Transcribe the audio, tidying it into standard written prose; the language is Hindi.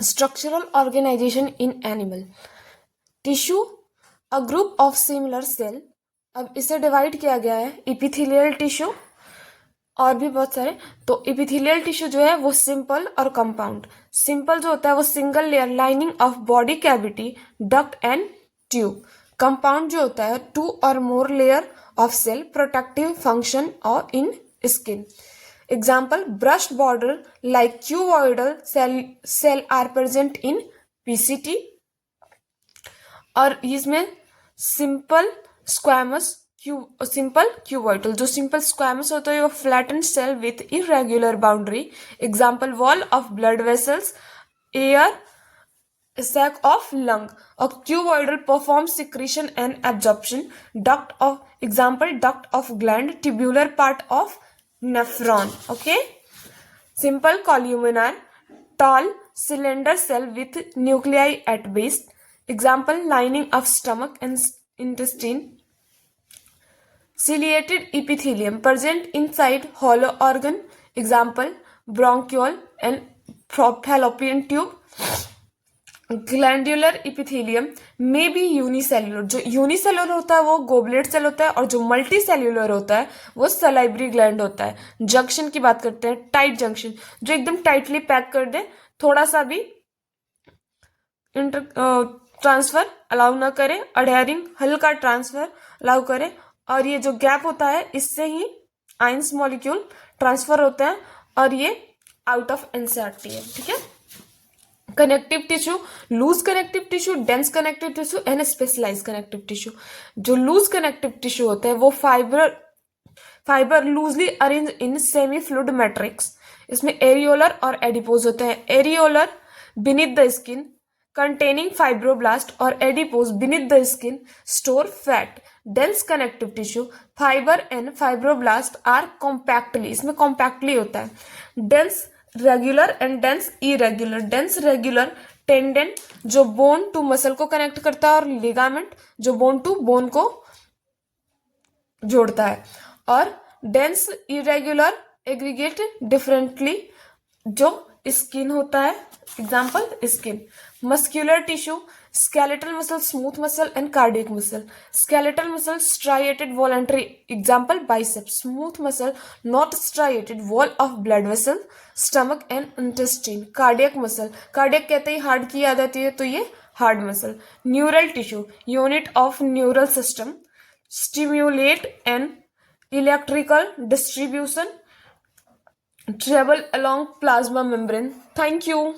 Structural organization in animal tissue, a group of similar cell. अब इसे डिवाइड किया गया है इपिथेलियल टिश्यू और भी बहुत सारे. तो इपिथेलियल टिश्यू जो है वो सिंपल और कंपाउंड. सिंपल जो होता है वो single layer lining of body cavity, duct and tube. Compound जो होता है टू और more layer of cell, protective function और in skin. Example, brushed border like cuboidal cell are present in PCT. और इसमें सिंपल क्यूबॉइडल जो सिंपल स्क्वैमस होता है वो flattened cell with irregular boundary. Example, wall of blood vessels, air sac of lung. A cuboidal performs secretion and absorption. Duct of example, duct of gland, tubular part of nephron. Okay. Simple columnar, tall cylinder cell with nuclei at base. Example, lining of stomach and intestine. Ciliated epithelium present inside hollow organ. Example, bronchiole and fallopian tube. Glandular epithelium में भी यूनिसेल्युलर. जो यूनिसेल्युलर होता है वो गोबलेट सेल होता है और जो मल्टी सेल्युलर होता है वो सलाइवरी ग्लैंड होता है. जंक्शन की बात करते हैं, टाइट जंक्शन जो एकदम टाइटली पैक कर दे, थोड़ा सा भी ट्रांसफर अलाउ ना करे, अडेयरिंग हल्का ट्रांसफर अलाउ करे. और ये जो गैप होता है इससे ही आयंस मॉलिक्यूल ट्रांसफर होते हैं और ये आउट ऑफ एनसीईआरटी है. ठीक है. Connective tissue, loose connective tissue, dense connective tissue and specialize connective tissue. जो लूज कनेक्टिव टिश्यू होता है वो fibre loosely arrange in semi fluid matrix. इसमें एरियोलर और एडिपोज होते हैं. Areolar beneath the skin containing fibroblast और adipose beneath the skin store fat. Dense connective tissue, fiber and fibroblast are compactly, इसमें compactly होता है. Dense regular and dense irregular. Dense regular tendon जो bone to muscle को connect करता है और ligament जो bone to bone को जोड़ता है. और dense irregular aggregate differently जो स्किन होता है. Example, skin. Muscular tissue, skeletal muscle, smooth muscle and cardiac muscle. Skeletal muscle, striated voluntary. Example, biceps. Smooth muscle, not striated, wall of blood vessel, stomach and intestine. Cardiac muscle, cardiac कहते ही हार्ट की याद आती है तो ये heart muscle. Neural tissue, unit of neural system, stimulate and electrical distribution, travel along plasma membrane. Thank you.